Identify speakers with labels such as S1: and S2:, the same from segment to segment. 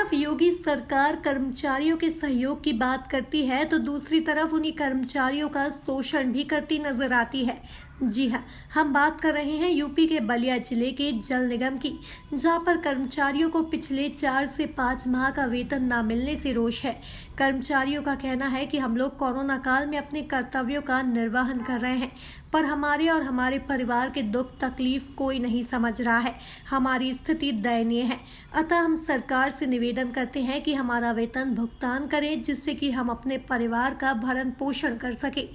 S1: तरफ योगी सरकार कर्मचारियों के सहयोग की बात करती है तो दूसरी तरफ उन्हीं कर्मचारियों का शोषण भी करती नजर आती है। जी हाँ, हम बात कर रहे हैं यूपी के बलिया जिले के जल निगम की, जहां पर कर्मचारियों को पिछले 4 से 5 माह का वेतन न मिलने से रोष है। कर्मचारियों का कहना है कि हम लोग कोरोना काल में अपने कर्तव्यों का निर्वहन कर रहे हैं, पर हमारे और हमारे परिवार के दुख तकलीफ कोई नहीं समझ रहा है। हमारी स्थिति दयनीय है, अतः हम सरकार से निवेदन करते हैं कि हमारा वेतन भुगतान करें, जिससे कि हम अपने परिवार का भरण पोषण कर सके।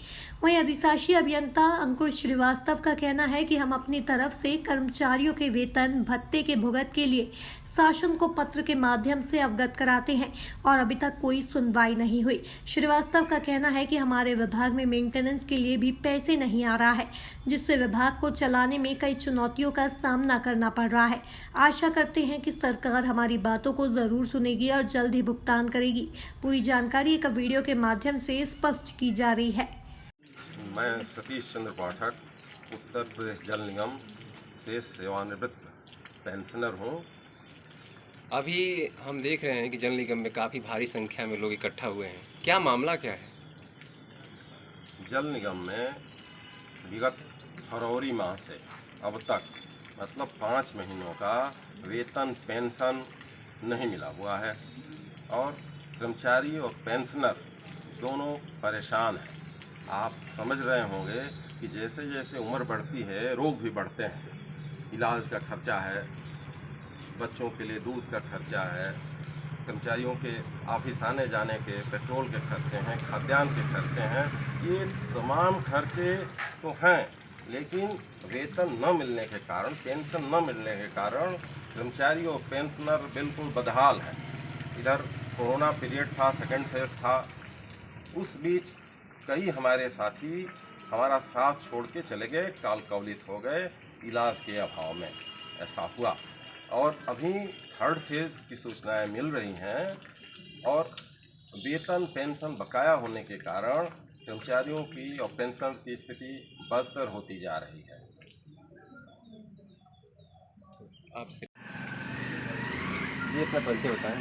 S1: वहीं अधिशासी अभियंता अंकुर श्रीवास्तव का कहना है कि हम अपनी तरफ से कर्मचारियों के वेतन भत्ते के भुगत के लिए शासन को पत्र के माध्यम से अवगत कराते हैं और अभी तक कोई सुनवाई नहीं हुई। श्रीवास्तव का कहना है कि हमारे विभाग में मेंटेनेंस के लिए भी पैसे नहीं आ रहा है, जिससे विभाग को चलाने में कई चुनौतियों का सामना करना पड़ रहा है। आशा करते हैं कि सरकार हमारी बातों को जरूर सुनेगी और जल्द ही भुगतान करेगी। पूरी जानकारी एक वीडियो के माध्यम से स्पष्ट की जा रही है।
S2: मैं सतीश चंद्र पाठक उत्तर प्रदेश जल निगम से सेवानिवृत्त पेंशनर हूँ।
S3: अभी हम देख रहे हैं कि जल निगम में काफ़ी भारी संख्या में लोग इकट्ठा हुए हैं, क्या मामला क्या है?
S2: जल निगम में विगत फरवरी माह से अब तक मतलब 5 महीनों का वेतन पेंशन नहीं मिला हुआ है और कर्मचारी और पेंशनर दोनों परेशान हैं। आप समझ रहे होंगे कि जैसे जैसे उम्र बढ़ती है रोग भी बढ़ते हैं। इलाज का खर्चा है, बच्चों के लिए दूध का खर्चा है, कर्मचारियों के ऑफिस आने जाने के पेट्रोल के खर्चे हैं, खाद्यान्न के खर्चे हैं। ये तमाम खर्चे तो हैं, लेकिन वेतन न मिलने के कारण, पेंशन न मिलने के कारण कर्मचारी और पेंशनर बिल्कुल बदहाल हैं। इधर कोरोना पीरियड था, सेकेंड फेज था, उस बीच कई हमारे साथी हमारा साथ छोड़ के चले गए, काल कवलित हो गए इलाज के अभाव में, ऐसा हुआ। और अभी थर्ड फेज की सूचनाएं मिल रही हैं और वेतन पेंशन बकाया होने के कारण कर्मचारियों की और पेंशन की स्थिति बदतर होती जा रही है।
S3: आपसे जी अपना परिचय बताएं।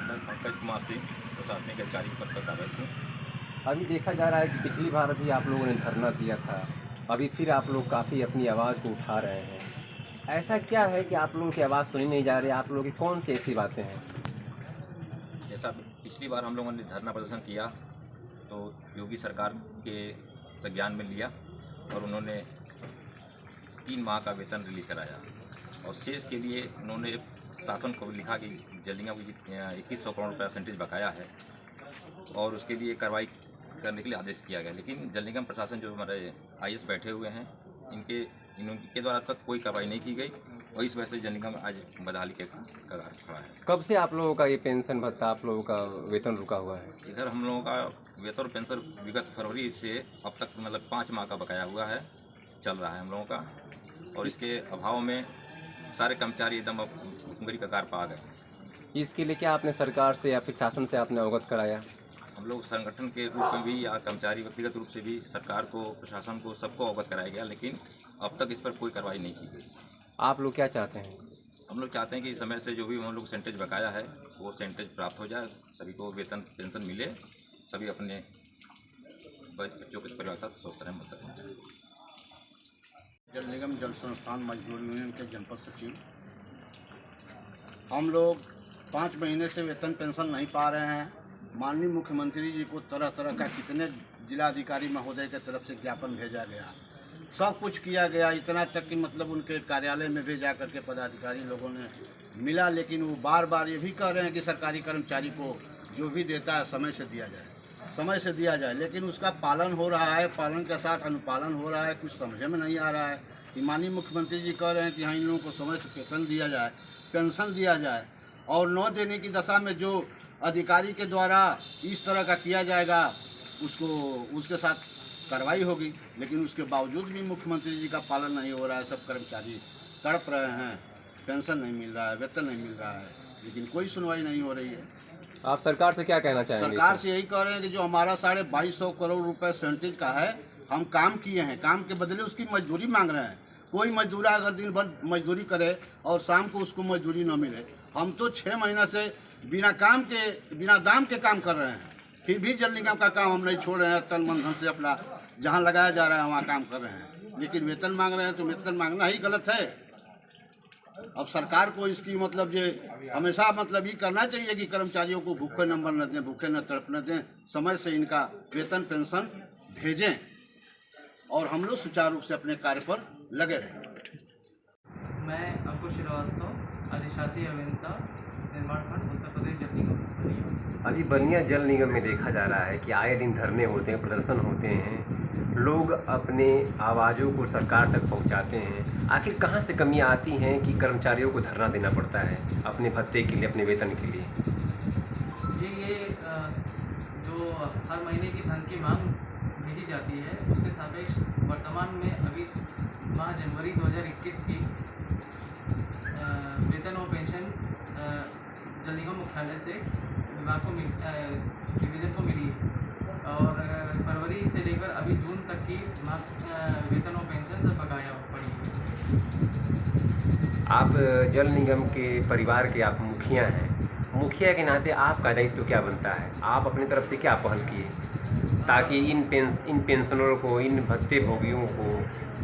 S4: मैं पंकज कुमार सिंह प्रशासनिक अधिकारी पद पर कार्यरत हूँ।
S3: अभी देखा जा रहा है कि पिछली बार भी आप लोगों ने धरना दिया था, अभी फिर आप लोग काफ़ी अपनी आवाज़ को उठा रहे हैं। ऐसा क्या है कि आप लोगों की आवाज़ सुनी नहीं जा रही? आप लोगों की कौन सी ऐसी बातें हैं?
S4: जैसा पिछली बार हम लोगों ने धरना प्रदर्शन किया तो योगी सरकार के संज्ञान में लिया और उन्होंने 3 माह का वेतन रिलीज़ कराया और शेष के लिए उन्होंने शासन को लिखा कि जल निगम को 2100 करोड़ रुपया परसेंटेज बकाया है और उसके लिए कार्रवाई करने के लिए आदेश किया गया। लेकिन जल निगम प्रशासन जो हमारे आईएएस बैठे हुए हैं, इनके द्वारा तक कोई कार्रवाई नहीं की गई और इस वजह से जल निगम आज बदहाली के कगार खड़ा है।
S3: कब से आप लोगों का ये पेंशन भत्ता, आप लोगों का वेतन रुका हुआ है?
S4: इधर हम लोगों का वेतन और पेंशन विगत फरवरी से अब तक मतलब 5 माह का बकाया हुआ है, चल रहा है हम लोगों का। और इसके अभाव में सारे कर्मचारी एकदम भुखमरी कगार पर आ गए।
S3: इसके लिए क्या आपने सरकार से या फिर शासन से आपने अवगत कराया?
S4: हम लोग संगठन के रूप में भी या कर्मचारी व्यक्तिगत रूप से भी सरकार को, प्रशासन को, सबको अवगत कराया गया, लेकिन अब तक इस पर कोई कार्रवाई नहीं की गई। आप
S3: लोग क्या चाहते हैं?
S4: हम लोग चाहते हैं कि समय से जो भी हम लोग सेंटेज बकाया है वो सेंटेज प्राप्त हो जाए, सभी को वेतन पेंशन मिले, सभी अपने बच्चों के परिवार के साथ स्वस्थ रहें, मदद करें।
S5: जल निगम जल संस्थान मजदूर यूनियन के जनपद सचिव, हम लोग 5 महीने से वेतन पेंशन नहीं पा रहे हैं। माननीय मुख्यमंत्री जी को तरह तरह का कितने जिलाधिकारी महोदय की तरफ से ज्ञापन भेजा गया, सब कुछ किया गया, इतना तक कि मतलब उनके कार्यालय में भी जा करके पदाधिकारी लोगों ने मिला, लेकिन वो बार बार ये भी कह रहे हैं कि सरकारी कर्मचारी को जो भी देता है समय से दिया जाए, समय से दिया जाए, लेकिन उसका पालन हो रहा है, पालन के साथ अनुपालन हो रहा है, कुछ समझ में नहीं आ रहा है। कि माननीय मुख्यमंत्री जी कह रहे हैं कि हाँ इन लोगों को समय से वेतन दिया जाए, पेंशन दिया जाए, और न देने की दशा में जो अधिकारी के द्वारा इस तरह का किया जाएगा उसके साथ कार्रवाई होगी, लेकिन उसके बावजूद भी मुख्यमंत्री जी का पालन नहीं हो रहा है। सब कर्मचारी तड़प रहे हैं, पेंशन नहीं मिल रहा है, वेतन नहीं मिल रहा है, लेकिन कोई सुनवाई नहीं हो रही है।
S3: आप सरकार से क्या कहना चाहेंगे?
S5: सरकार से यही कह रहे हैं कि जो हमारा 2250 करोड़ रुपए सेंटेज का है, हम काम किए हैं, काम के बदले उसकी मजदूरी मांग रहे हैं। कोई मजदूरा अगर दिन भर मजदूरी करे और शाम को उसको मजदूरी न मिले, हम तो 6 महीना से बिना दाम के काम कर रहे हैं, फिर भी जल निगम का काम हम नहीं छोड़ रहे हैं। तन मन धन से अपना जहाँ लगाया जा रहा है वहाँ काम कर रहे हैं, लेकिन वेतन मांग रहे हैं तो वेतन मांगना ही गलत है। अब सरकार को इसकी मतलब ये हमेशा मतलब ये करना चाहिए कि कर्मचारियों को भूखे न मरने दें, भूखे न तड़पने दें, समय से इनका वेतन पेंशन भेजें और हम लोग सुचारू रूप से अपने कार्य पर लगे रहें।
S6: मैं अंकुश श्रीवास्तव, अधिशासी अभियंता, निर्माण खंड, उत्तर प्रदेश जल निगम।
S3: अभी बलिया जल निगम में देखा जा रहा है कि आए दिन धरने होते हैं, प्रदर्शन होते हैं, लोग अपने आवाज़ों को सरकार तक पहुंचाते हैं। आखिर कहां से कमियां आती हैं कि कर्मचारियों को धरना देना पड़ता है अपने भत्ते के लिए, अपने वेतन के लिए?
S6: जी, ये जो हर महीने की धन की मांग भेजी जाती है उसके सापेक्ष वर्तमान में अभी माह जनवरी 2021 की वेतन और पेंशन जल निगम मुख्यालय से विभाग को डिवीज़न को मिली है और फरवरी से लेकर अभी जून तक की वेतन और पेंशन सब बकाया पड़ी है।
S3: आप जल निगम के परिवार के आप मुखिया हैं, मुखिया के नाते आपका दायित्व क्या बनता है? आप अपनी तरफ से क्या पहल किए ताकि इन पेंशनरों को, इन भत्ते भोगियों को,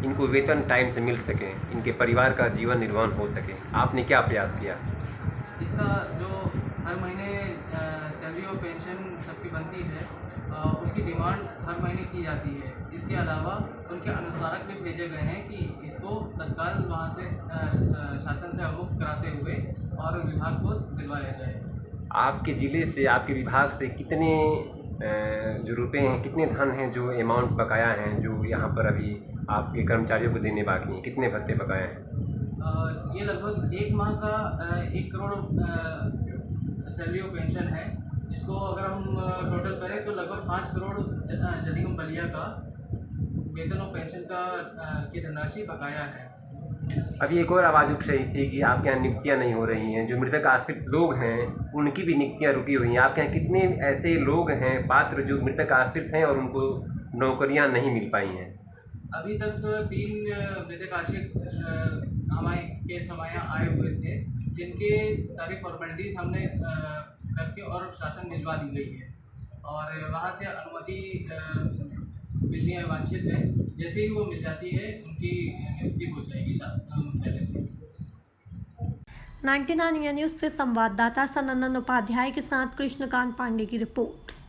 S3: इनको वेतन टाइम से मिल सके, इनके परिवार का जीवन निर्वाह हो सके? आपने क्या प्रयास किया?
S6: इसका जो हर महीने सैलरी और पेंशन सबकी बनती है उसकी डिमांड हर महीने की जाती है। इसके अलावा उनके अनुस्मारक भी भेजे गए हैं कि इसको तत्काल वहाँ से शासन से अवमुक्त कराते हुए और विभाग को दिलवाया जाए। आपके
S3: ज़िले से, आपके विभाग से कितने जो रुपए हैं, कितने धन हैं जो अमाउंट बकाया हैं, जो यहाँ पर अभी आपके कर्मचारियों को देने बाकी हैं? कितने भत्ते बकाया हैं?
S6: ये लगभग एक माह का 1 करोड़ सैलरी और पेंशन है। इसको अगर हम टोटल करें तो लगभग 5 करोड़ जल निगम बलिया का वेतन और पेंशन का की धनराशि बकाया है।
S3: अभी एक और आवाज़ उठ रही थी कि आपके यहाँ नियुक्तियाँ नहीं हो रही हैं, जो मृतक आश्रित लोग हैं उनकी भी नियुक्तियाँ रुकी हुई हैं। आपके यहाँ कितने ऐसे लोग हैं पात्र जो मृतक आश्रित हैं और उनको नौकरियाँ नहीं मिल पाई हैं?
S6: अभी तक 3 मृतक आश्रित हमारे यहाँ आए हुए थे, जिनके सारी फॉर्मेलिटीज़ हमने करके और शासन भिजवा दी गई है और वहाँ से अनुमति मिलनी वांछित है। जैसे ही वो मिल जाती है उनकी नियुक्ति हो जाएगी पहले से।
S1: 99 इंडिया न्यूज़ से संवाददाता सनंदन उपाध्याय के साथ कृष्णकांत पांडे की रिपोर्ट।